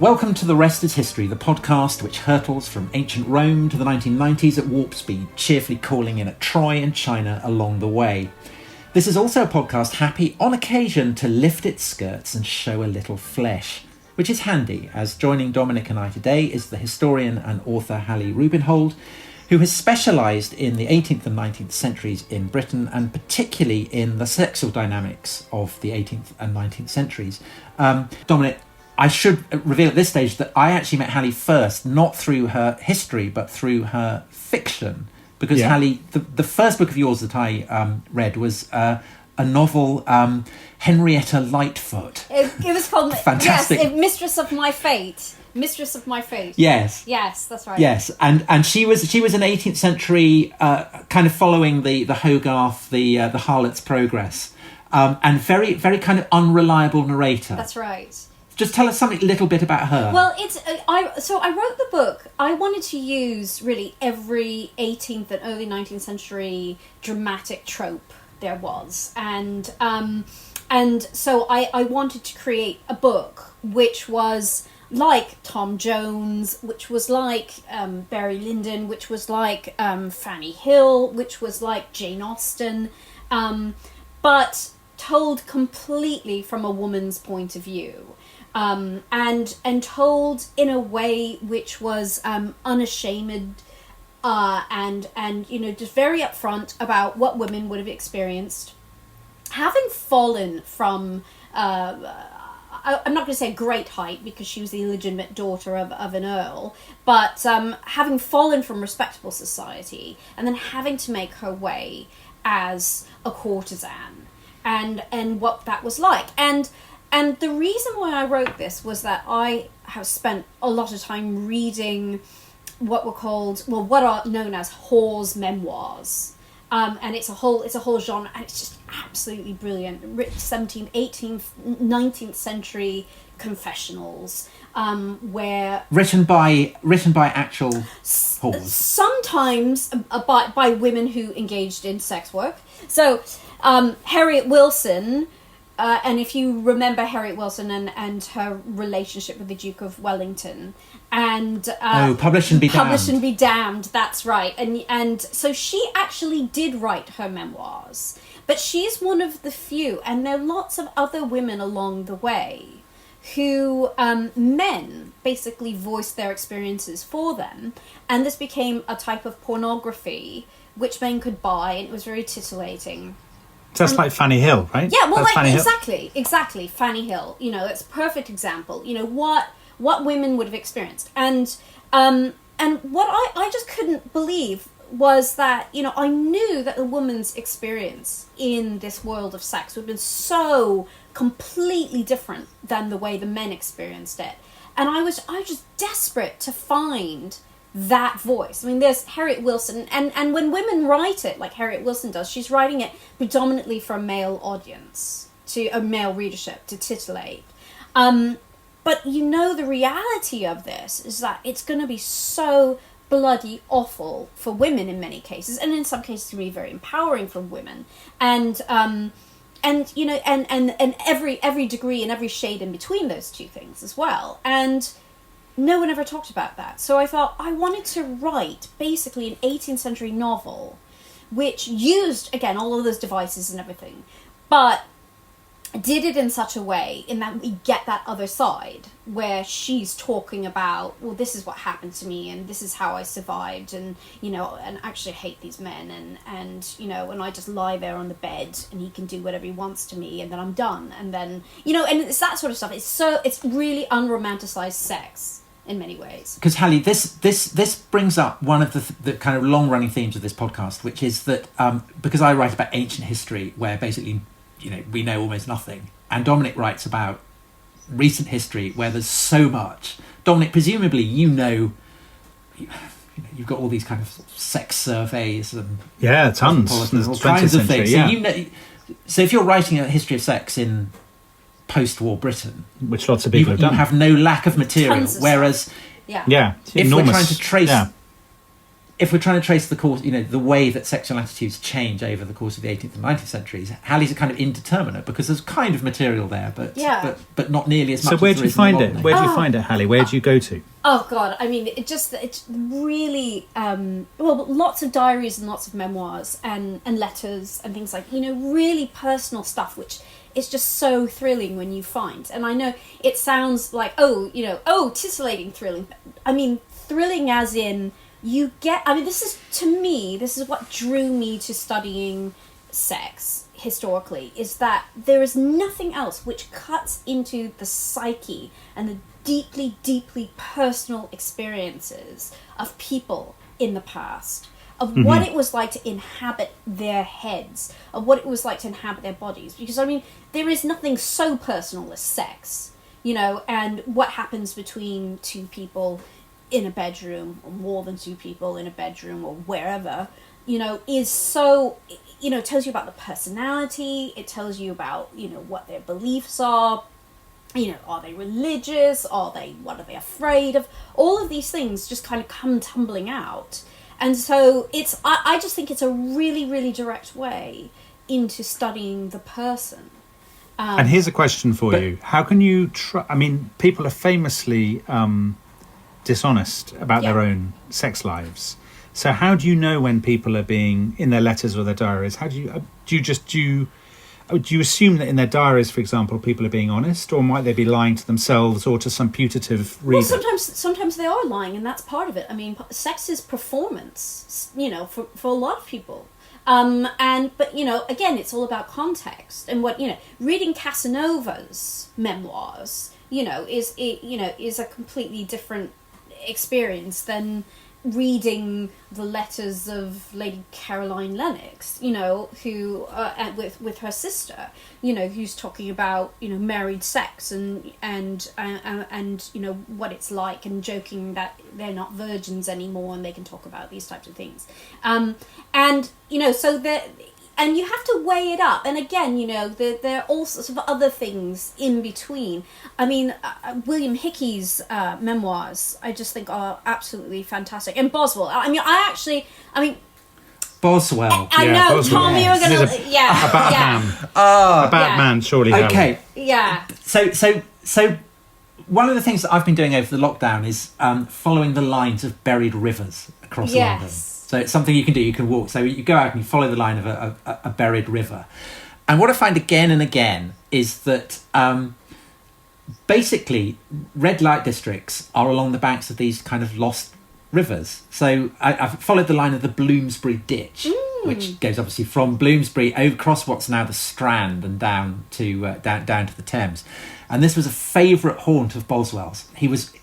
Welcome to The Rest is History, the podcast which hurtles from ancient Rome to the 1990s at warp speed, cheerfully calling in at Troy and China along the way. This is also a podcast happy on occasion to lift its skirts and show a little flesh, which is handy, as joining Dominic and I today is the historian and author Hallie Rubenhold, who has specialised in the 18th and 19th centuries in Britain, and particularly in the sexual dynamics of the 18th and 19th centuries. Dominic, I should reveal at this stage that I actually met Hallie first, not through her history, but through her fiction. Because Hallie, the first book of yours that I read was a novel, Henrietta Lightfoot. It was called Fantastic. Yes, Mistress of My Fate. Mistress of My Fate. Yes. Yes, that's right. Yes, and she was an 18th century kind of following the Hogarth, the Harlot's Progress, and very very kind of unreliable narrator. That's right. Just tell us a little bit about her. Well, I wrote the book. I wanted to use really every 18th and early 19th century dramatic trope there was, and so I wanted to create a book which was like Tom Jones, which was like Barry Lyndon, which was like Fanny Hill, which was like Jane Austen, but told completely from a woman's point of view. And told in a way which was unashamed and you know, just very upfront about what women would have experienced, having fallen from I'm not going to say great height because she was the illegitimate daughter of an earl, but having fallen from respectable society and then having to make her way as a courtesan, and what that was like. And the reason why I wrote this was that I have spent a lot of time reading what are known as whores' memoirs. And it's a whole genre, and it's just absolutely brilliant. 17th, 18th, 19th century confessionals, where written by actual whores. Sometimes by women who engaged in sex work. So Harriet Wilson. And if you remember Harriet Wilson and her relationship with the Duke of Wellington, and Publish and Be Damned. Publish and Be Damned, that's right. And so she actually did write her memoirs, but she's one of the few, and there are lots of other women along the way who men basically voiced their experiences for them, and this became a type of pornography which men could buy, and it was very titillating. So that's like Fanny Hill, right? Yeah, well, that's like exactly, Fanny Hill. You know, it's a perfect example. You know what women would have experienced, and what I just couldn't believe was that, you know, I knew that a woman's experience in this world of sex would have been so completely different than the way the men experienced it, and I was just desperate to find that voice. I mean, there's Harriet Wilson, and when women write it like Harriet Wilson does, she's writing it predominantly for a male audience, to a male readership, to titillate. But you know, the reality of this is that it's going to be so bloody awful for women in many cases, and in some cases it can be very empowering for women, and you know, and every degree and every shade in between those two things as well, and no one ever talked about that. So I thought I wanted to write basically an 18th century novel which used, again, all of those devices and everything, but did it in such a way in that we get that other side where she's talking about, well, this is what happened to me and this is how I survived, and, you know, and actually I hate these men, and you know, and I just lie there on the bed and he can do whatever he wants to me, and then I'm done, and then, you know, and it's that sort of stuff. It's really unromanticized sex in many ways. Because Hallie, this brings up one of the kind of long-running themes of this podcast, which is that because I write about ancient history where basically, you know, we know almost nothing, and Dominic writes about recent history where there's so much. Dominic, presumably you've got all these kind of sex surveys and tons, and all kinds of things. So, you know, so if you're writing a history of sex in post-war Britain, which lots of people have done, you have no lack of material. Whereas, if enormous, we're trying to trace, if we're trying to trace the course, the way that sexual attitudes change over the course of the 18th and 19th centuries, Hallie's a kind of indeterminate because there's kind of material there, but not nearly as much. So where as do you there is in the find it? modern age. Where do you find it, Hallie? Where do you go to? Oh God! I mean, it's really lots of diaries and lots of memoirs and letters and things like really personal stuff, which is just so thrilling when you find. And I know it sounds like titillating, thrilling. I mean, thrilling as in you get. I mean, this is what drew me to studying sex historically, is that there is nothing else which cuts into the psyche and the deeply, deeply personal experiences of people in the past, of what it was like to inhabit their heads, of what it was like to inhabit their bodies. Because, I mean, there is nothing so personal as sex, and what happens between two people in a bedroom, or more than two people in a bedroom, or wherever, is so, it tells you about the personality, it tells you about, what their beliefs are, are they religious? What are they afraid of? All of these things just kind of come tumbling out. And so I just think it's a really, really direct way into studying the person. And here's a question for you. How can you people are famously dishonest about their own sex lives. So how do you know when people are being, in their letters or their diaries, how do you assume that in their diaries, for example, people are being honest, or might they be lying to themselves or to some putative reader? Well, sometimes they are lying, and that's part of it. I mean, sex is performance, for a lot of people. But again, it's all about context and what, reading Casanova's memoirs, is a completely different experience than reading the letters of Lady Caroline Lennox, who with her sister, who's talking about married sex and what it's like, and joking that they're not virgins anymore and they can talk about these types of things, so that. And you have to weigh it up. And again, there are all sorts of other things in between. I mean, William Hickey's memoirs, I just think are absolutely fantastic. And Boswell. Boswell. I know, Boswell. Tom, you were going to... Yeah. A bad man, surely. Okay. Yeah. So one of the things that I've been doing over the lockdown is following the lines of buried rivers across London. So it's something you can do. You can walk. So you go out and you follow the line of a buried river. And what I find again and again is that basically red light districts are along the banks of these kind of lost rivers. So I've followed the line of the Bloomsbury Ditch, which goes obviously from Bloomsbury across what's now the Strand and down to the Thames. And this was a favourite haunt of Boswell's. He was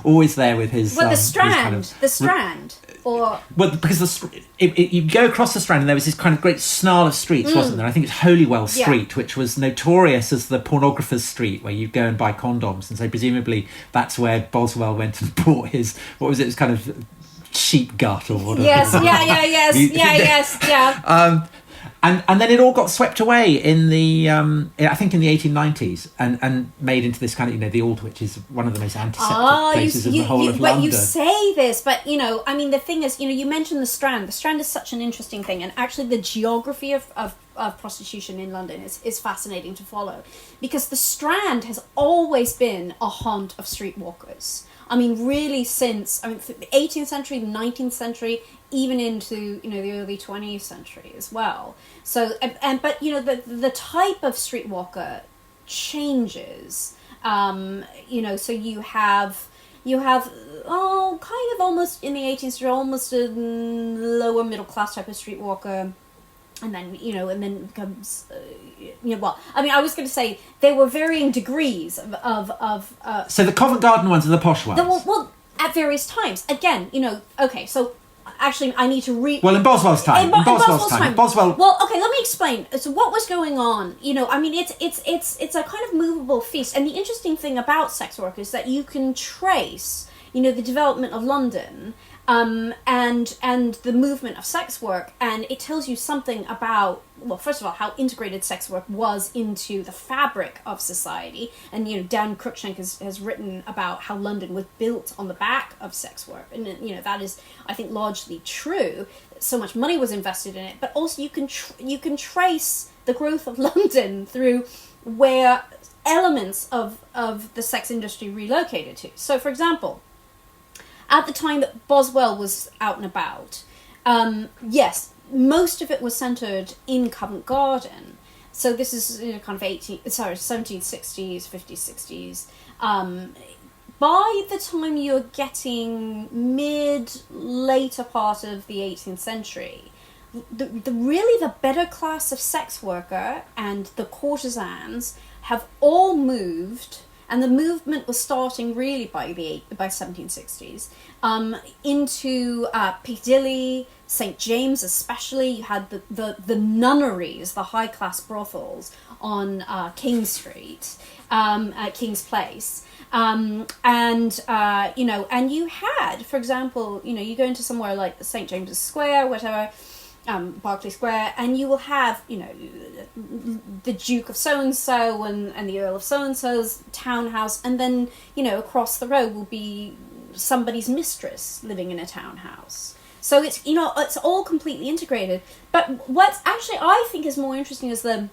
always there with his... Well, the Strand. Well, because you go across the Strand and there was this kind of great snarl of streets, wasn't there? I think it's Holywell Street, which was notorious as the pornographer's street, where you'd go and buy condoms. And so presumably that's where Boswell went and bought his, what was it, his kind of sheep gut or whatever. Yes, yeah. And then it all got swept away in the I think in the 1890s and made into this kind of the Alder, which is one of the most antiseptic places in the whole of London. But you say this, but the thing is, you mentioned the Strand. The Strand is such an interesting thing, and actually the geography of prostitution in London is fascinating to follow, because the Strand has always been a haunt of streetwalkers. I mean, really since the 18th century, the 19th century, even into the early 20th century as well. So, but the type of streetwalker changes. So you have kind of almost in the 18th century, almost a lower middle class type of streetwalker. And then, and then it becomes, I was going to say there were varying degrees of So the Covent Garden ones are the posh ones? Well, at various times. Again, okay, so actually I need to read... Well, in Boswell's time. In Boswell's time. Boswell... Well, okay, let me explain. So what was going on? It's a kind of movable feast. And the interesting thing about sex work is that you can trace, the development of London and the movement of sex work, and it tells you something about, well, first of all, how integrated sex work was into the fabric of society. And, Dan Cruikshank has written about how London was built on the back of sex work. And, that is, I think, largely true. So much money was invested in it. But also you can trace the growth of London through where elements of the sex industry relocated to. So, for example, at the time that Boswell was out and about, yes, most of it was centred in Covent Garden. So this is kind of 1760s, 50s, 60s. By the time you're getting later part of the 18th century, the better class of sex worker and the courtesans have all moved. And the movement was starting really by 1760s into Piccadilly, St James especially. You had the nunneries, the high class brothels on King Street, at King's Place, and you had, for example, you go into somewhere like St James's Square, whatever. Berkeley Square, and you will have, the Duke of so-and-so and the Earl of so-and-so's townhouse, and then, across the road will be somebody's mistress living in a townhouse. So it's, it's all completely integrated. But what's actually, I think, is more interesting is the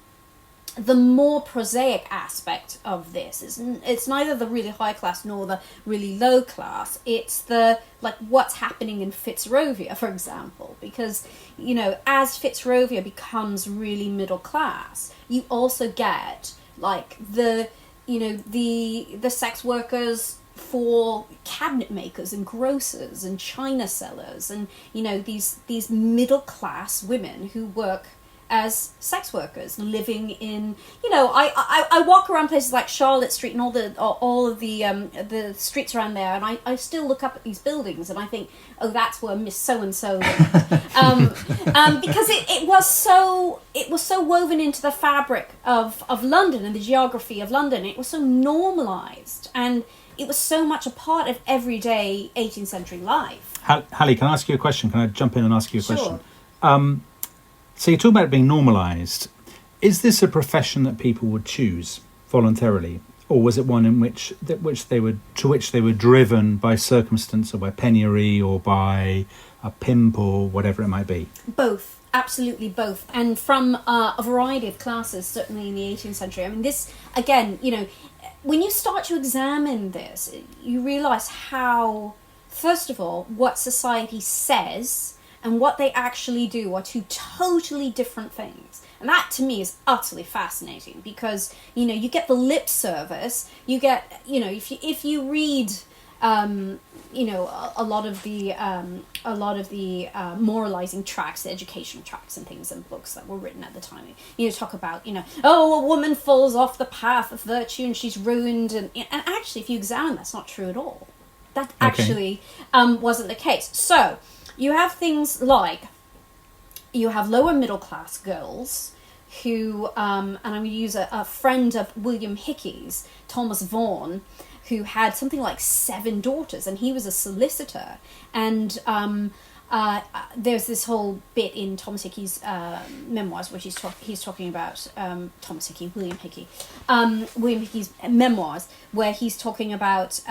more prosaic aspect of this. It's neither the really high class nor the really low class. It's what's happening in Fitzrovia, for example, because, as Fitzrovia becomes really middle class, you also get the sex workers for cabinet makers and grocers and china sellers and, these middle class women who work as sex workers living in, I walk around places like Charlotte Street and all of the streets around there, and I still look up at these buildings and I think, oh, that's where Miss So and So lived, because it was so woven into the fabric of London and the geography of London. It was so normalised, and it was so much a part of everyday 18th century life. Hallie, can I ask you a question? Can I jump in and ask you a question? Sure. So you talk about it being normalised. Is this a profession that people would choose voluntarily, or was it one in which they were driven by circumstance or by penury or by a pimp or whatever it might be? Both, absolutely both, and from a variety of classes. Certainly in the 18th century. I mean, this again, when you start to examine this, you realise how, first of all, what society says and what they actually do are two totally different things. And that, to me, is utterly fascinating because, you get the lip service, you get, if you read, a lot of the moralizing tracts, the educational tracts and things and books that were written at the time, talk about, a woman falls off the path of virtue and she's ruined. And actually, if you examine, that's not true at all. That actually wasn't the case. So, you have things like, you have lower middle class girls who, and I'm going to use a friend of William Hickey's, Thomas Vaughan, who had something like 7 daughters, and he was a solicitor. And there's this whole bit in Thomas Hickey's memoirs, which he's talking about William Hickey's memoirs, where he's talking about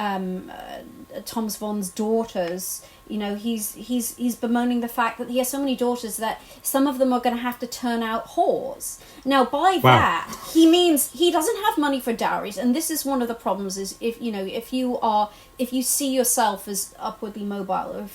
Thomas Vaughan's daughters. He's bemoaning the fact that he has so many daughters that some of them are going to have to turn out whores. Now, by that, he means he doesn't have money for dowries, and this is one of the problems: is if you see yourself as upwardly mobile, or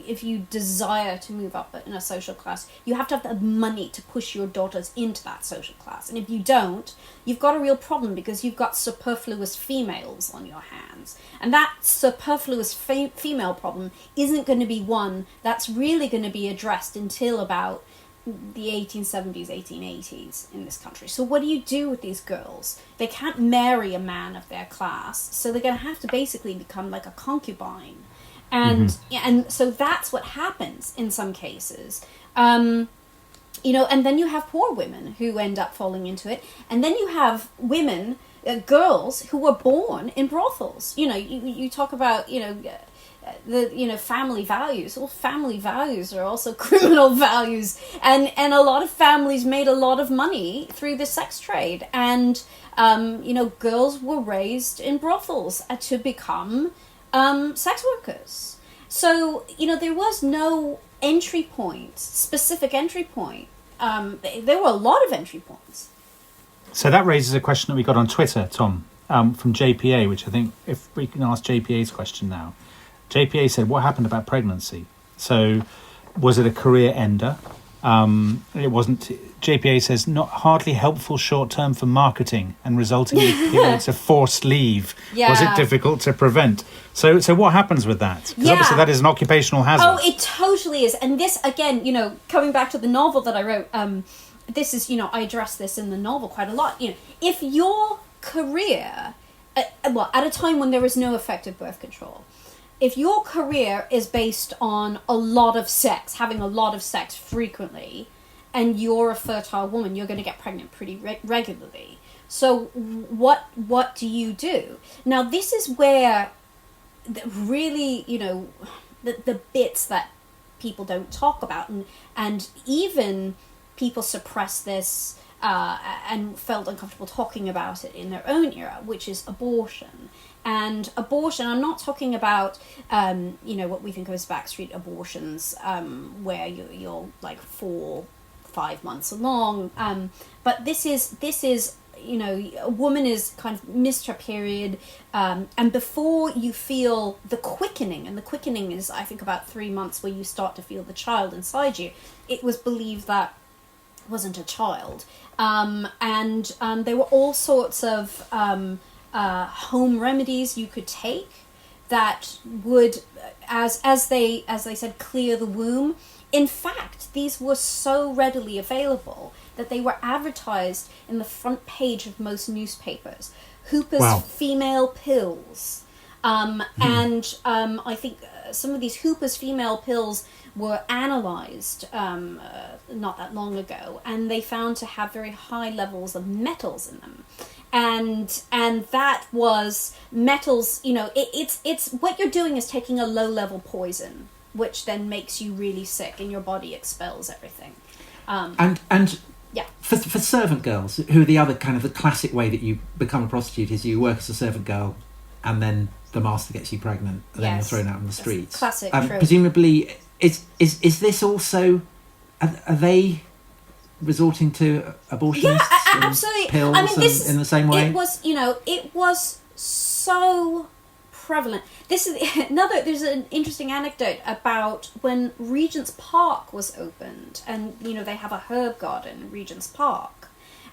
if you desire to move up in a social class, you have to have the money to push your daughters into that social class. And if you don't, you've got a real problem because you've got superfluous females on your hands, and that superfluous female problem isn't going to be one that's really going to be addressed until about the 1870s, 1880s in this country. So what do you do with these girls? They can't marry a man of their class, so they're going to have to basically become like a concubine. And and so that's what happens in some cases. And then you have poor women who end up falling into it. And then you have women, girls who were born in brothels. You talk about, family values. Well, family values are also criminal values, and a lot of families made a lot of money through the sex trade, and girls were raised in brothels to become sex workers. So there was no specific entry point. There were a lot of entry points. So that raises a question that we got on Twitter, Tom, from JPA, which I think if we can ask JPA's question now. JPA said, what happened about pregnancy? So was it a career ender? It wasn't. JPA says, not hardly helpful short term for marketing and resulting in periods of forced leave. Yeah. Was it difficult to prevent? So what happens with that? Because obviously that is an occupational hazard. Oh, it totally is. And this, again, coming back to the novel that I wrote, this is, I address this in the novel quite a lot. If your career, at a time when there was no effective birth control, if your career is based on a lot of sex, having a lot of sex frequently, and you're a fertile woman, you're going to get pregnant pretty regularly. So what do you do? Now, this is where really, the bits that people don't talk about, and even people suppress this and felt uncomfortable talking about it in their own era, which is abortion. And abortion, I'm not talking about, what we think of as backstreet abortions, where you're like 4-5 months along. But this is, a woman is kind of missed her period, and before you feel the quickening, and the quickening is, I think, about 3 months where you start to feel the child inside you, it was believed that it wasn't a child. And there were all sorts of home remedies you could take that would, as they said, clear the womb. In fact, these were so readily available that they were advertised in the front page of most newspapers. Hooper's female pills. And I think some of these Hooper's female pills were analysed not that long ago, and they found to have very high levels of metals in them. And that was metals, it's what you're doing is taking a low-level poison, which then makes you really sick and your body expels everything. For servant girls, who are the other kind of the classic way that you become a prostitute is you work as a servant girl and then the master gets you pregnant and then you're thrown out on the streets. Classic trope. Presumably, is this also, are they resorting to abortionists? Yeah, absolutely. Pills in the same way? It was so prevalent. There's an interesting anecdote about when Regent's Park was opened, and they have a herb garden in Regent's Park,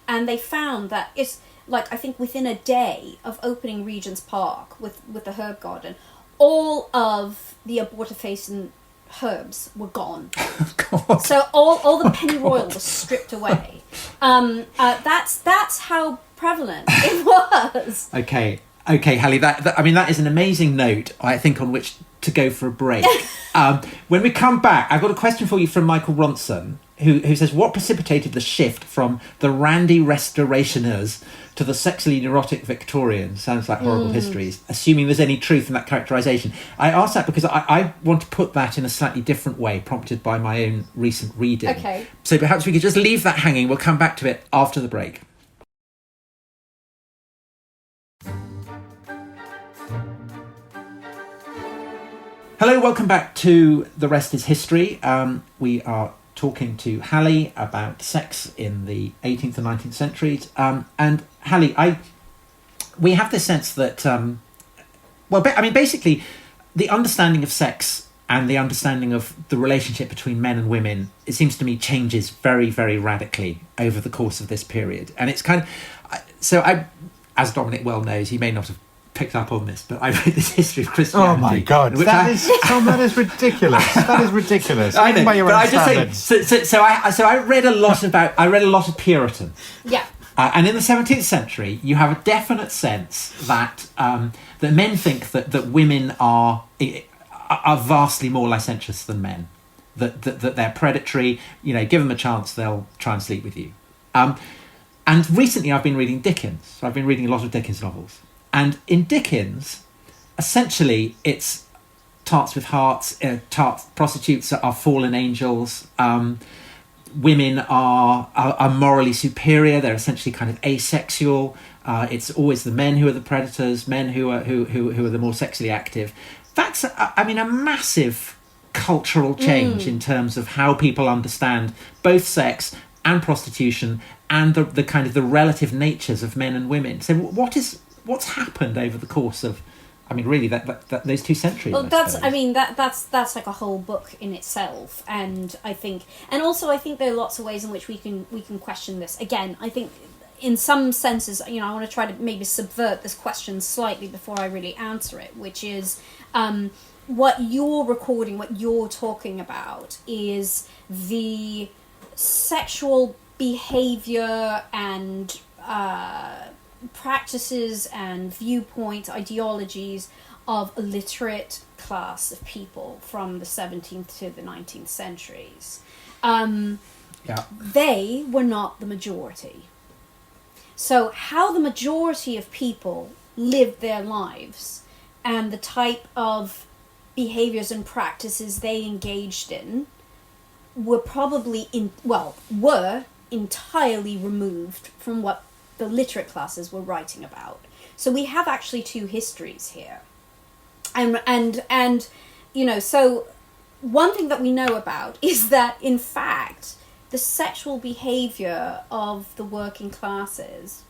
and they found that it's like, I think within a day of opening Regent's Park with the herb garden, all of the abortifacient herbs were gone. So all the pennyroyal was stripped away. That's how prevalent it was. Okay, Hallie, that is an amazing note, I think, on which to go for a break. When we come back, I've got a question for you from Michael Ronson, who says, what precipitated the shift from the randy restorationers to the sexually neurotic Victorians? Sounds like horrible histories, assuming there's any truth in that characterisation. I ask that because I want to put that in a slightly different way, prompted by my own recent reading. Okay. So perhaps we could just leave that hanging. We'll come back to it after the break. Hello, welcome back to The Rest is History. We are talking to Hallie about sex in the 18th and 19th centuries. And Hallie, we have this sense that, basically, the understanding of sex and the understanding of the relationship between men and women, it seems to me, changes very, very radically over the course of this period. And it's kind of... as Dominic well knows, he may not have picked up on this, but I read this history of Christianity. Oh my God, that is ridiculous. That is ridiculous. I know, by your but own I just standards. say, so I read a lot of Puritan. Yeah. And in the 17th century, you have a definite sense that that men think that women are vastly more licentious than men, that they're predatory. Give them a chance, they'll try and sleep with you. And recently, I've been reading Dickens. So I've been reading a lot of Dickens novels. And in Dickens, essentially, it's tarts with hearts. Prostitutes are fallen angels. Women are morally superior. They're essentially kind of asexual. It's always the men who are the predators, men who are the more sexually active. That's, a massive cultural change in terms of how people understand both sex and prostitution and the kind of the relative natures of men and women. So what's happened over the course of, really that those 2 centuries? Well, that's like a whole book in itself, and I think there are lots of ways in which we can question this. Again, I think in some senses, I want to try to maybe subvert this question slightly before I really answer it, which is what you're recording, what you're talking about is the sexual behavior and practices and viewpoints, ideologies of a literate class of people from the 17th to the 19th centuries. They were not the majority. So how the majority of people lived their lives and the type of behaviors and practices they engaged in were probably were entirely removed from what the literate classes were writing about. So we have actually 2 histories here. And so one thing that we know about is that in fact the sexual behavior of the working classes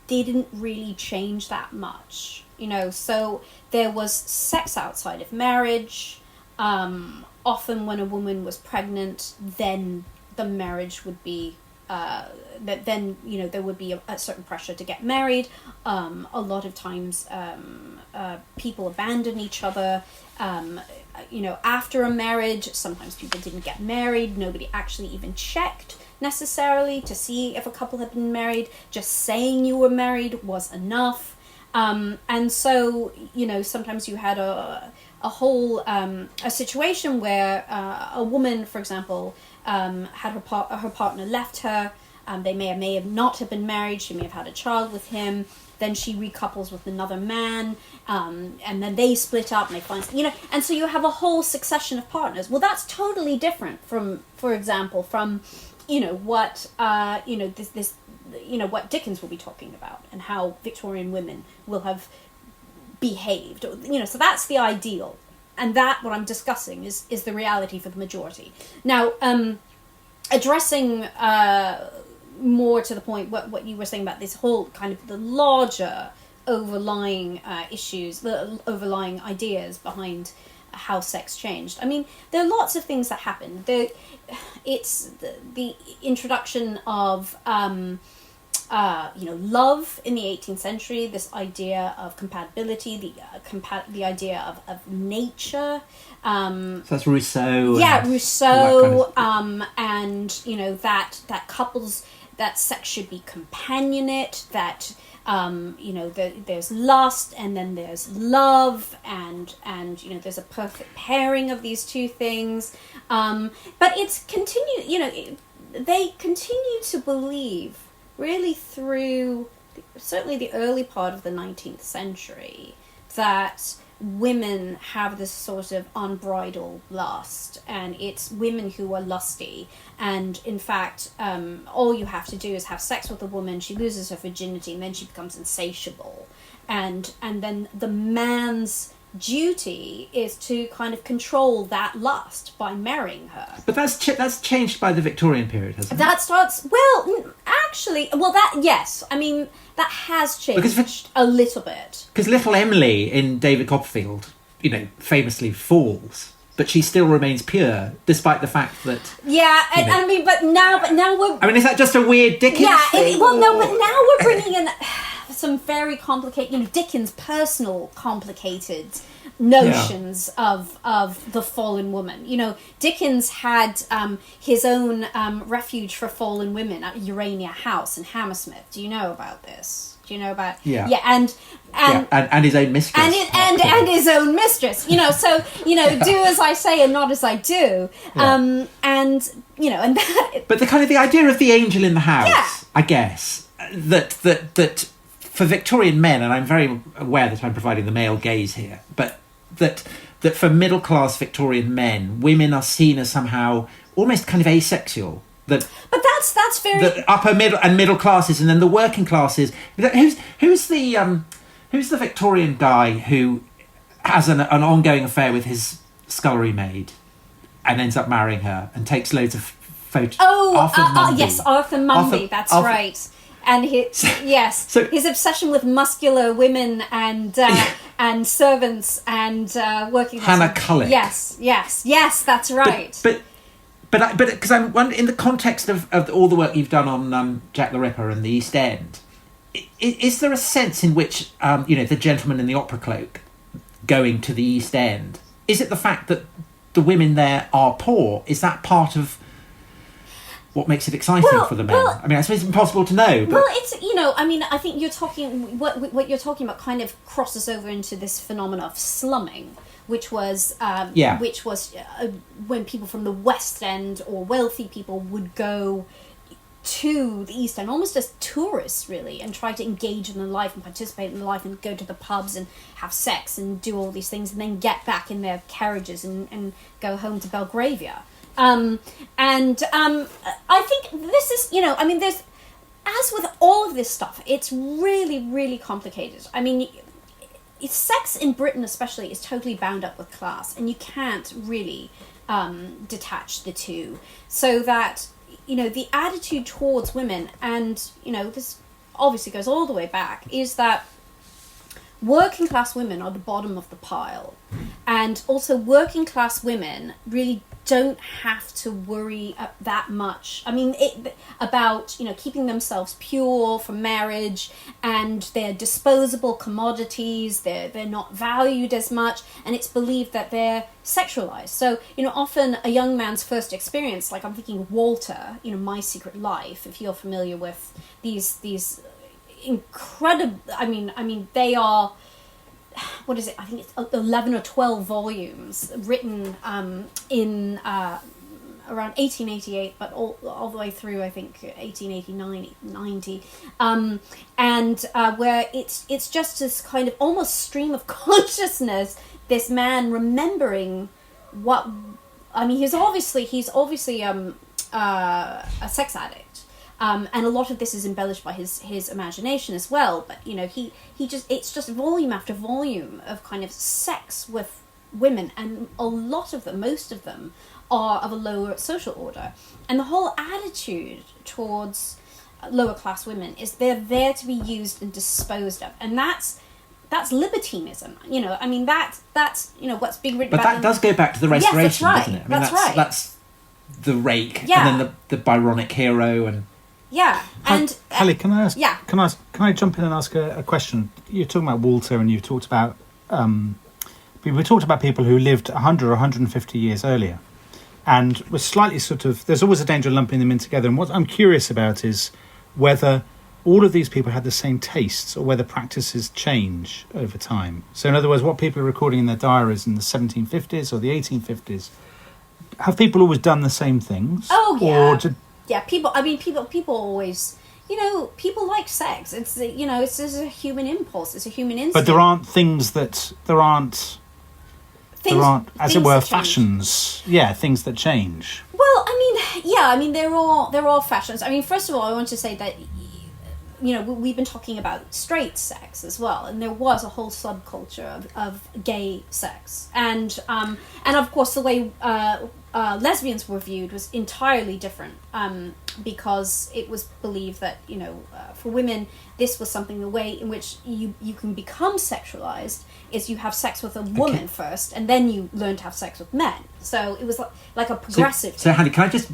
didn't really change that much. So there was sex outside of marriage. Often when a woman was pregnant, then the marriage would be there would be a certain pressure to get married. A lot of times people abandon each other. After a marriage, sometimes people didn't get married. Nobody actually even checked necessarily to see if a couple had been married. Just saying you were married was enough. And so, sometimes you had a whole a situation where a woman, for example, had her partner left her. They may have not have been married. She may have had a child with him. Then she recouples with another man, and then they split up and they find, and so you have a whole succession of partners. Well, that's totally different from, for example, from, what, what Dickens will be talking about and how Victorian women will have behaved. So that's the ideal. And that, what I'm discussing, is the reality for the majority. Now, addressing more to the point what you were saying about this whole kind of the larger overlying issues, the overlying ideas behind how sex changed. There are lots of things that happened. It's the introduction of love in the 18th century, this idea of compatibility, the idea of nature. So that's Rousseau. Yeah, Rousseau, kind of and that couples, that sex should be companionate, that there's lust and then there's love, and there's a perfect pairing of these 2 things. But it's they continue to believe, really through certainly the early part of the 19th century, that women have this sort of unbridled lust, and it's women who are lusty, and in fact all you have to do is have sex with a woman, she loses her virginity, and then she becomes insatiable, and then the man's duty is to kind of control that lust by marrying her. But that's changed by the Victorian period, hasn't it? That starts, yes, that has changed a little bit. Because little Emily in David Copperfield, famously falls, but she still remains pure, despite the fact that... Yeah, but now we're... is that just a weird Dickens thing? But now we're bringing in some very complicated, Dickens' personal complicated notions of the fallen woman. Dickens had his own refuge for fallen women at Urania House in Hammersmith. Do you know about this? Do you know about? Yeah. Yeah, and his own mistress. And his own mistress. So do as I say and not as I do. Yeah. And that. But the kind of the idea of the angel in the house, I guess that for Victorian men, and I'm very aware that I'm providing the male gaze here, but that that for middle-class Victorian men, women are seen as somehow almost kind of asexual. But that's very... The upper middle classes, and then the working classes. Who's the Victorian guy who has an ongoing affair with his scullery maid and ends up marrying her and takes loads of photos? Yes, Arthur Mumby, that's right. And his obsession with muscular women and servants and working class. Hannah Cullick. Yes, that's right. But because I'm wondering, in the context of all the work you've done on Jack the Ripper and the East End, is there a sense in which the gentleman in the opera cloak going to the East End, is it the fact that the women there are poor? Is that part of what makes it exciting for the men? I mean, I suppose it's impossible to know. But... Well, it's I think you're talking what you're talking about kind of crosses over into this phenomenon of slumming, which was when people from the West End or wealthy people would go to the East End almost as tourists, really, and try to engage in the life and participate in the life and go to the pubs and have sex and do all these things and then get back in their carriages and go home to Belgravia. I think this is, there's, as with all of this stuff, it's really, really complicated. I mean, sex in Britain especially is totally bound up with class, and you can't really detach the two. So that, the attitude towards women, and, this obviously goes all the way back, is that working class women are the bottom of the pile. And also working class women really don't have to worry that much. I mean, about keeping themselves pure for marriage, and they're disposable commodities. They're not valued as much, and it's believed that they're sexualized. So often a young man's first experience, like I'm thinking Walter, My Secret Life. If you're familiar with these incredible, I mean they are. What is it? I think it's 11 or 12 volumes written in around 1888, but all the way through, I think, 1889, 90. Where it's just this kind of almost stream of consciousness, this man remembering what... I mean, he's obviously a sex addict. And a lot of this is embellished by his imagination as well. But, it's just volume after volume of kind of sex with women. And a lot of them, most of them, are of a lower social order. And the whole attitude towards lower class women is they're there to be used and disposed of. And that's libertinism. That's what's being written about. But that does go back to the Restoration, yes, that's right. doesn't it? I mean, that's right. That's the rake, yeah. And then the Byronic hero and... Yeah, and Hallie, can I ask? Yeah. Can I jump in and ask a question? You're talking about Walter, and you've talked about we talked about people who lived 100 or 150 years earlier, and was slightly sort of. There's always a danger of lumping them in together. And what I'm curious about is whether all of these people had the same tastes, or whether practices change over time. So, in other words, what people are recording in their diaries in the 1750s or the 1850s, have people always done the same things? Oh yeah. Or Yeah, people always, people like sex. It's, it's a human impulse. It's a human instinct. But there aren't things, as it were, fashions. Yeah, things that change. Well, there are fashions. I mean, first of all, I want to say that, we've been talking about straight sex as well, and there was a whole subculture of gay sex, and of course the way lesbians were viewed was entirely different, because it was believed that for women this was something, the way in which you can become sexualized is you have sex with a woman first, and then you learn to have sex with men. So it was like a progressive. So Hallie, can I just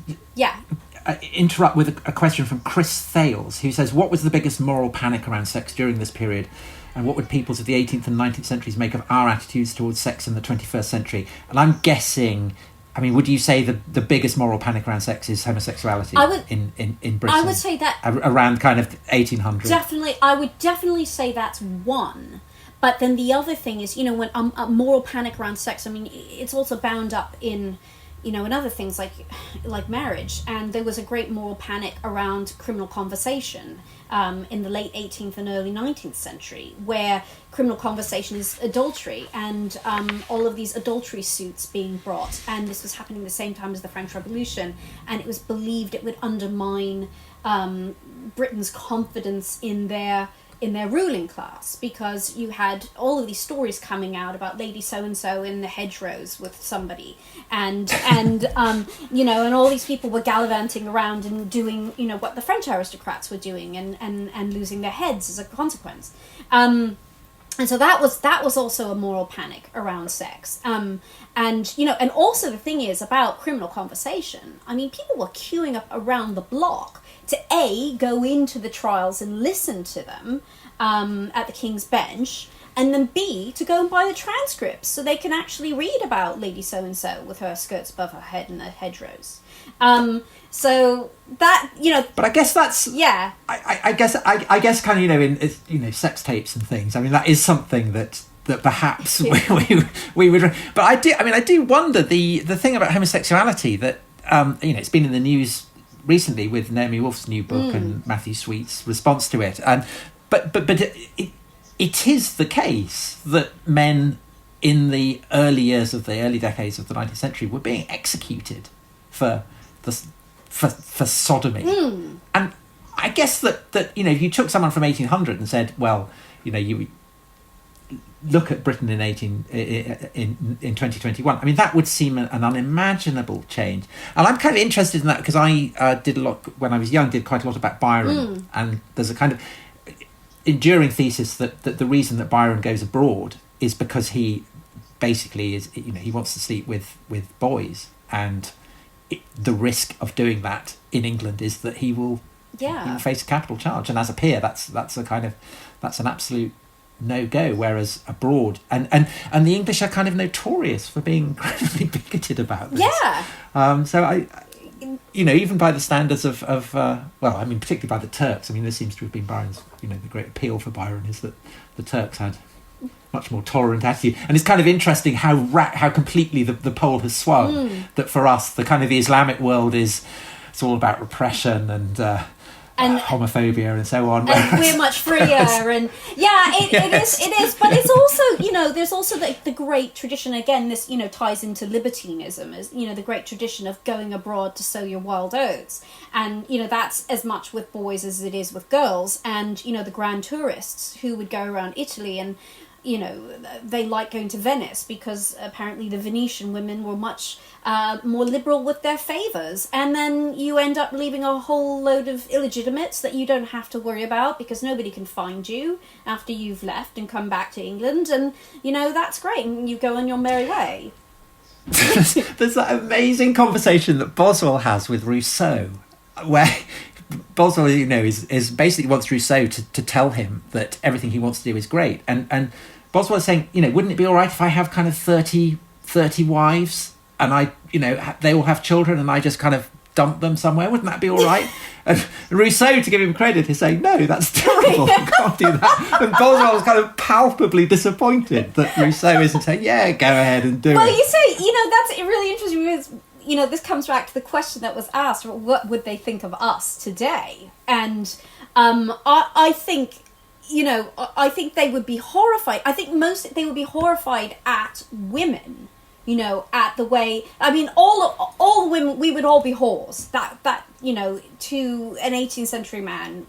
interrupt with a question from Chris Thales, who says, what was the biggest moral panic around sex during this period, and what would peoples of the 18th and 19th centuries make of our attitudes towards sex in the 21st century? And I'm guessing, would you say the biggest moral panic around sex is homosexuality in Britain? I would say that around kind of 1800. Definitely, I would definitely say that's one. But then the other thing is, when a moral panic around sex, it's also bound up in and other things like marriage. And there was a great moral panic around criminal conversation in the late 18th and early 19th century, where criminal conversation is adultery, and all of these adultery suits being brought. And this was happening at the same time as the French Revolution, and it was believed it would undermine Britain's confidence in their ruling class, because you had all of these stories coming out about Lady so-and-so in the hedgerows with somebody, and and all these people were gallivanting around and doing, what the French aristocrats were doing, and losing their heads as a consequence. And so that was also a moral panic around sex. And also the thing is about criminal conversation. I mean, people were queuing up around the block to go into the trials and listen to them at the King's Bench, and then B, to go and buy the transcripts so they can actually read about Lady so-and-so with her skirts above her head in the hedgerows. So that, But I guess that's... Yeah. I guess kind of, in sex tapes and things, I mean, that is something that perhaps we would... But I do wonder the thing about homosexuality that, it's been in the news recently with Naomi Wolf's new book and Matthew Sweet's response to it, but it is the case that men in the early decades of the 19th century were being executed for sodomy, and I guess that if you took someone from 1800 and said, well, you look at Britain in 2021. I mean, that would seem an unimaginable change. And I'm kind of interested in that because I did a lot when I was young. Did quite a lot about Byron, and there's a kind of enduring thesis that the reason that Byron goes abroad is because he basically is he wants to sleep with boys, and the risk of doing that in England is that he will face a capital charge, and as a peer, that's an absolute no-go, whereas abroad and the English are kind of notorious for being incredibly bigoted about this. So I even by the standards of particularly by the Turks, I mean, this seems to have been Byron's, the great appeal for Byron is that the Turks had much more tolerant attitude, and it's kind of interesting how completely the pole has swung, that for us the kind of the Islamic world it's all about repression and homophobia and so on, and we're much freer, and it is, but it's also there's also the great tradition, again, this ties into libertinism, as the great tradition of going abroad to sow your wild oats, and that's as much with boys as it is with girls, and the grand tourists who would go around Italy, and they like going to Venice because apparently the Venetian women were much more liberal with their favours. And then you end up leaving a whole load of illegitimates that you don't have to worry about because nobody can find you after you've left and come back to England. And, that's great. And you go on your merry way. There's that amazing conversation that Boswell has with Rousseau, where Boswell, is basically wants Rousseau to tell him that everything he wants to do is great. And Boswell is saying, wouldn't it be all right if I have kind of 30 wives and I, they all have children and I just kind of dump them somewhere? Wouldn't that be all right? And Rousseau, to give him credit, is saying, no, that's terrible. You can't do that. And Boswell is kind of palpably disappointed that Rousseau isn't saying, yeah, go ahead and do it. Well, you say, that's really interesting because, this comes back to the question that was asked, what would they think of us today? And I think, I think they would be horrified. I think they would be horrified at women, at the way, I mean, all women, we would all be whores. That to an 18th century man,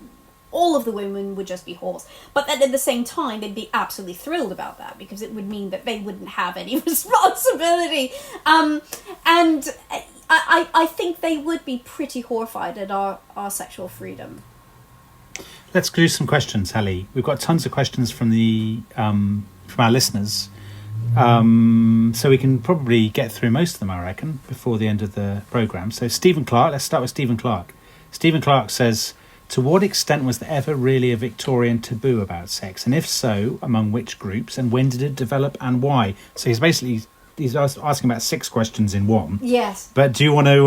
all of the women would just be whores. But then at the same time, they'd be absolutely thrilled about that because it would mean that they wouldn't have any responsibility. And I think they would be pretty horrified at our sexual freedom. Let's do some questions, Hallie. We've got tons of questions from our listeners. So we can probably get through most of them, I reckon, before the end of the programme. So Stephen Clark, let's start with Stephen Clark. Stephen Clark says, to what extent was there ever really a Victorian taboo about sex? And if so, among which groups? And when did it develop and why? So he's asking about 6 questions in one. Yes. But do you want to...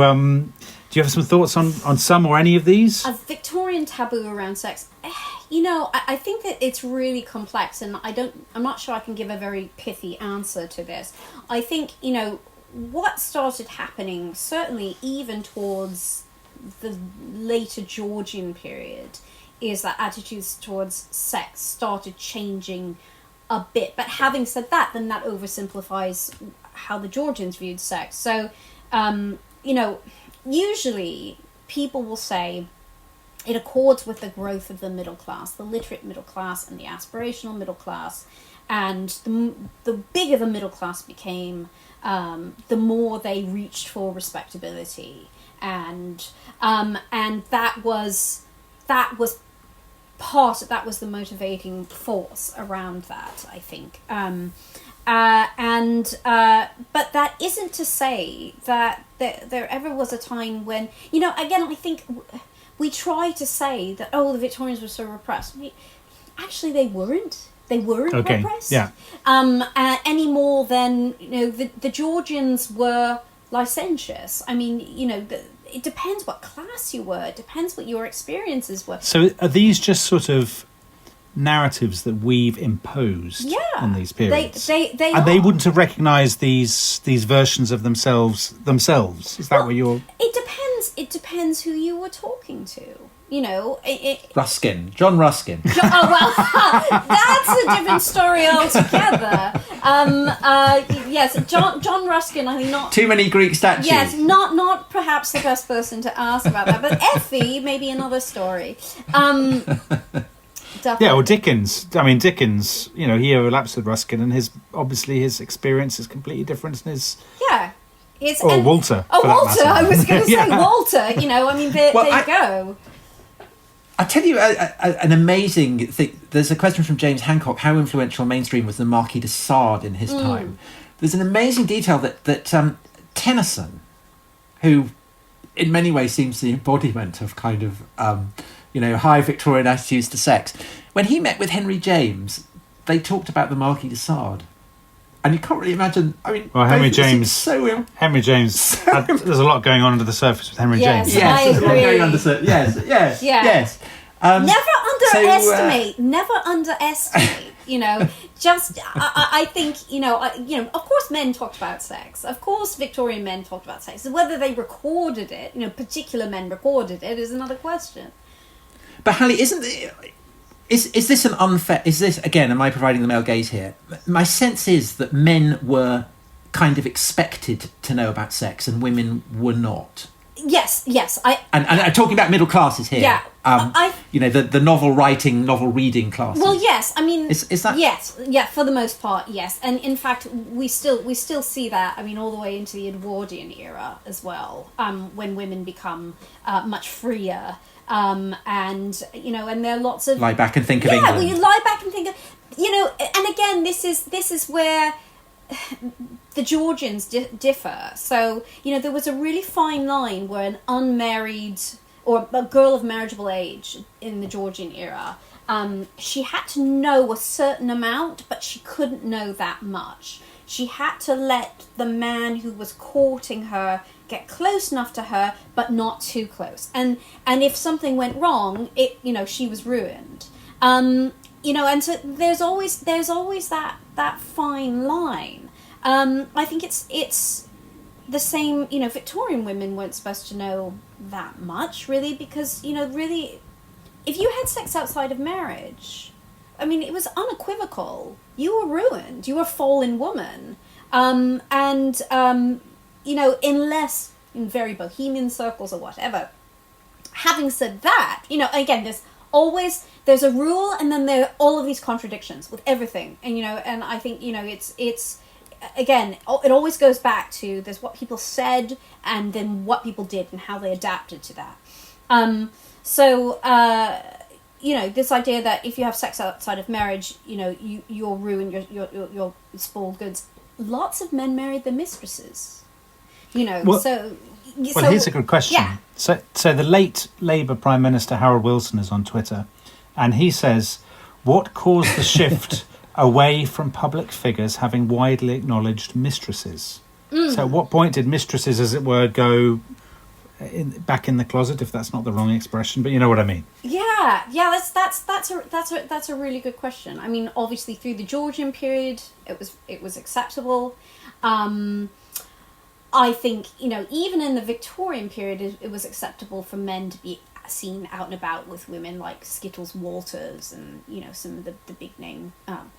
do you have some thoughts on some or any of these? A Victorian taboo around sex. I think that it's really complex, and I'm not sure I can give a very pithy answer to this. I think, what started happening, certainly even towards the later Georgian period, is that attitudes towards sex started changing a bit. But having said that, then that oversimplifies how the Georgians viewed sex. So, usually people will say it accords with the growth of the middle class, the literate middle class and the aspirational middle class. And the bigger the middle class became, the more they reached for respectability. And that was the motivating force around that, I think. But that isn't to say that there ever was a time when, again, I think we try to say that, the Victorians were so repressed. Actually, they weren't. They weren't repressed. Yeah. Any more than, the Georgians were licentious. I mean, it depends what class you were. It depends what your experiences were. So are these just sort of narratives that we've imposed on these periods? They wouldn't have recognised these versions of themselves. Is that what you're... It depends who you were talking to. Ruskin, John Ruskin. That's a different story altogether. Yes, John Ruskin. I think not too many Greek statues. Yes, not perhaps the best person to ask about that. But Effie, maybe another story. Yeah, or Dickens. I mean, Dickens. He overlaps with Ruskin, and his experience is completely different than his. Yeah. Walter. Walter. I was going to say Walter. There you go. I tell you an amazing thing. There's a question from James Hancock. How influential mainstream was the Marquis de Sade in his time? There's an amazing detail that Tennyson, who in many ways seems the embodiment of kind of, high Victorian attitudes to sex, when he met with Henry James, they talked about the Marquis de Sade. And you can't really imagine. I mean, Henry James. There's a lot going on under the surface with Henry James. Yes, I agree. There's a lot going under the surface. Yes. Never underestimate. I think. Of course, men talked about sex. Of course, Victorian men talked about sex. Whether they recorded it, particular men recorded it, is another question. But Hallie, Is this an unfair... Is this, again, am I providing the male gaze here? My sense is that men were kind of expected to know about sex and women were not. Yes. And I'm talking about middle classes here. Yeah. The novel writing, novel reading classes. Well, yes. I mean... Is that... Yes. Yeah, for the most part, yes. And in fact, we still see that, all the way into the Edwardian era as well, when women become much freer. And there are lots of... Lie back and think of England. Yeah, well, you lie back and think of... and again, this is where the Georgians differ. So, there was a really fine line where an unmarried or a girl of marriageable age in the Georgian era, she had to know a certain amount, but she couldn't know that much. She had to let the man who was courting her get close enough to her, but not too close. And if something went wrong, she was ruined. And so there's always that fine line. I think it's the same. Victorian women weren't supposed to know that much, really, because really, if you had sex outside of marriage, it was unequivocal. You were ruined. You were a fallen woman. Unless in very bohemian circles or whatever. Having said that, again, there's a rule, and then there are all of these contradictions with everything. And I think, it's again, it always goes back to there's what people said and then what people did and how they adapted to that. This idea that if you have sex outside of marriage, you're ruined, you're spoiled goods. Lots of men married their mistresses. Well, here's a good question. Yeah. So the late Labour Prime Minister Harold Wilson is on Twitter, and he says, what caused the shift away from public figures having widely acknowledged mistresses? So at what point did mistresses, as it were, go back in the closet, if that's not the wrong expression, but you know what I mean? Yeah. That's a really good question. Obviously through the Georgian period, it was acceptable. I think, even in the Victorian period, it was acceptable for men to be seen out and about with women like Skittles Walters and, some of the big name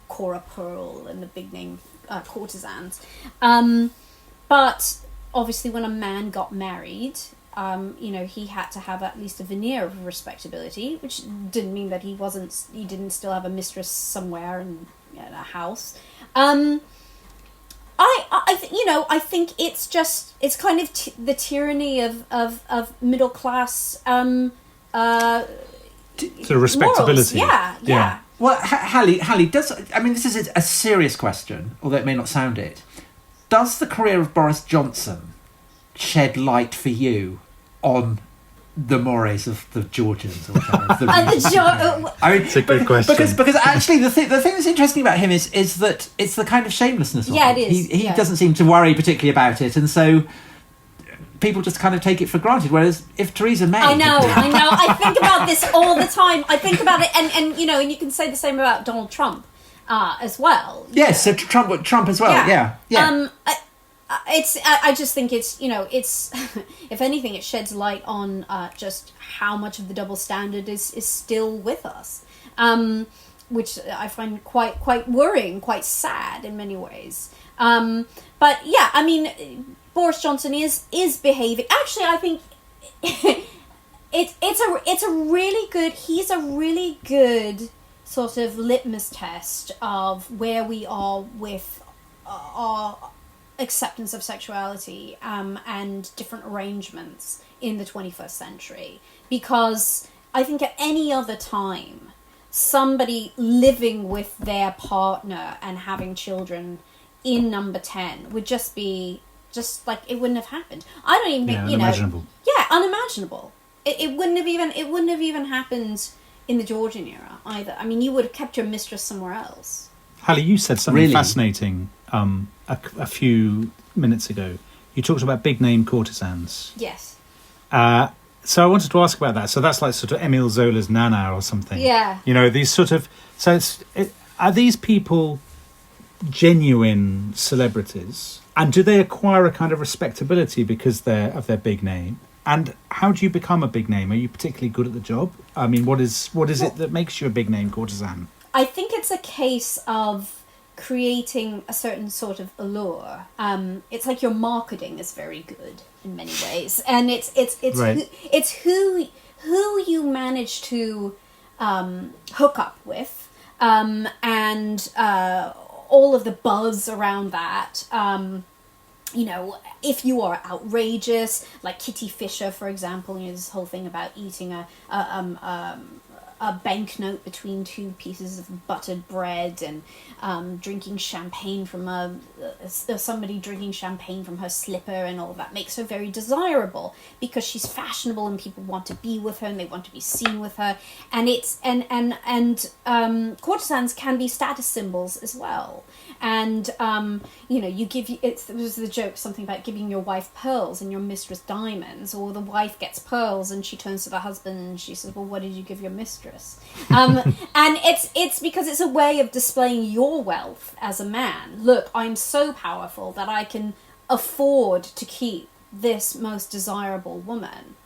Cora Pearl and the big name courtesans. But obviously when a man got married, he had to have at least a veneer of respectability, which didn't mean that he didn't still have a mistress somewhere in a house. I think it's kind of the tyranny of middle class sort of respectability. Morals. Yeah. Well, Hallie, this is a serious question, although it may not sound it. Does the career of Boris Johnson shed light for you on the mores of the Georgians or whatever? It's a good question. Because actually the thing that's interesting about him is that it's the kind of shamelessness of it. Yeah, it is. He doesn't seem to worry particularly about it, and so people just kind of take it for granted. Whereas if Theresa May... I know. I think about this all the time. I think about it, and you can say the same about Donald Trump as well. Yes, so Trump as well, yeah. I just think it's if anything, it sheds light on just how much of the double standard is still with us, which I find quite worrying, quite sad in many ways. But yeah, Boris Johnson is behaving. Actually, I think he's a really good sort of litmus test of where we are with our acceptance of sexuality and different arrangements in the 21st century, because I think at any other time somebody living with their partner and having children in number 10 would just be like it wouldn't have happened. I don't even think unimaginable. Unimaginable. It wouldn't have even happened in the Georgian era either. You would have kept your mistress somewhere else. Hallie, you said something fascinating a few minutes ago. You talked about big name courtesans. Yes. So I wanted to ask about that. So that's like sort of Emile Zola's Nana or something. Yeah. These sort of... So are these people genuine celebrities? And do they acquire a kind of respectability because of their big name? And how do you become a big name? Are you particularly good at the job? What is it that makes you a big name courtesan? I think it's a case of creating a certain sort of allure. It's like your marketing is very good in many ways, and it's right. it's who you manage to hook up with, and all of the buzz around that. If you are outrageous, like Kitty Fisher, for example, this whole thing about eating a banknote between two pieces of buttered bread and drinking champagne from somebody drinking champagne from her slipper, and all that makes her very desirable because she's fashionable and people want to be with her and they want to be seen with her. And courtesans can be status symbols as well. And it was the joke, something about giving your wife pearls and your mistress diamonds, or the wife gets pearls and she turns to the husband and she says, well, what did you give your mistress? And it's because it's a way of displaying your wealth as a man. Look, I'm so powerful that I can afford to keep this most desirable woman.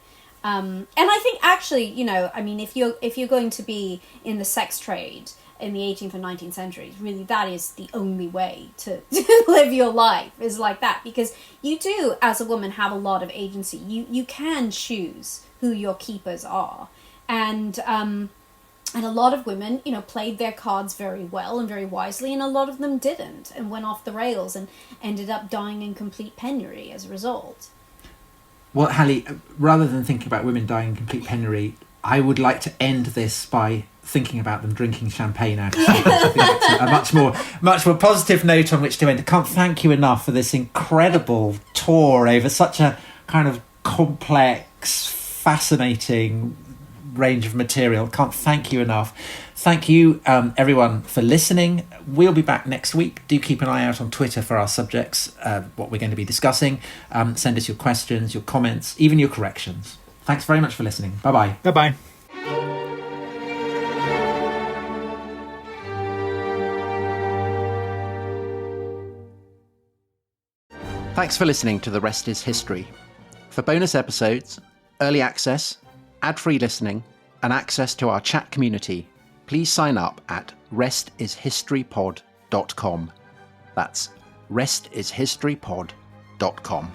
And I think actually, if you're going to be in the sex trade in the 18th and 19th centuries, really that is the only way to live your life, is like that, because you do as a woman have a lot of agency. You can choose who your keepers are, and a lot of women played their cards very well and very wisely, and a lot of them didn't and went off the rails and ended up dying in complete penury as a result. Well, Hallie, rather than thinking about women dying in complete penury, I would like to end this by thinking about them drinking champagne out of sight. I think it's a much more positive note on which to end. I can't thank you enough for this incredible tour over such a kind of complex, fascinating range of material. Can't thank you enough. Thank you, everyone, for listening. We'll be back next week. Do keep an eye out on Twitter for our subjects, what we're going to be discussing. Send us your questions, your comments, even your corrections. Thanks very much for listening. Bye-bye. Bye-bye. Thanks for listening to The Rest is History. For bonus episodes, early access, ad-free listening, and access to our chat community, please sign up at restishistorypod.com. That's restishistorypod.com.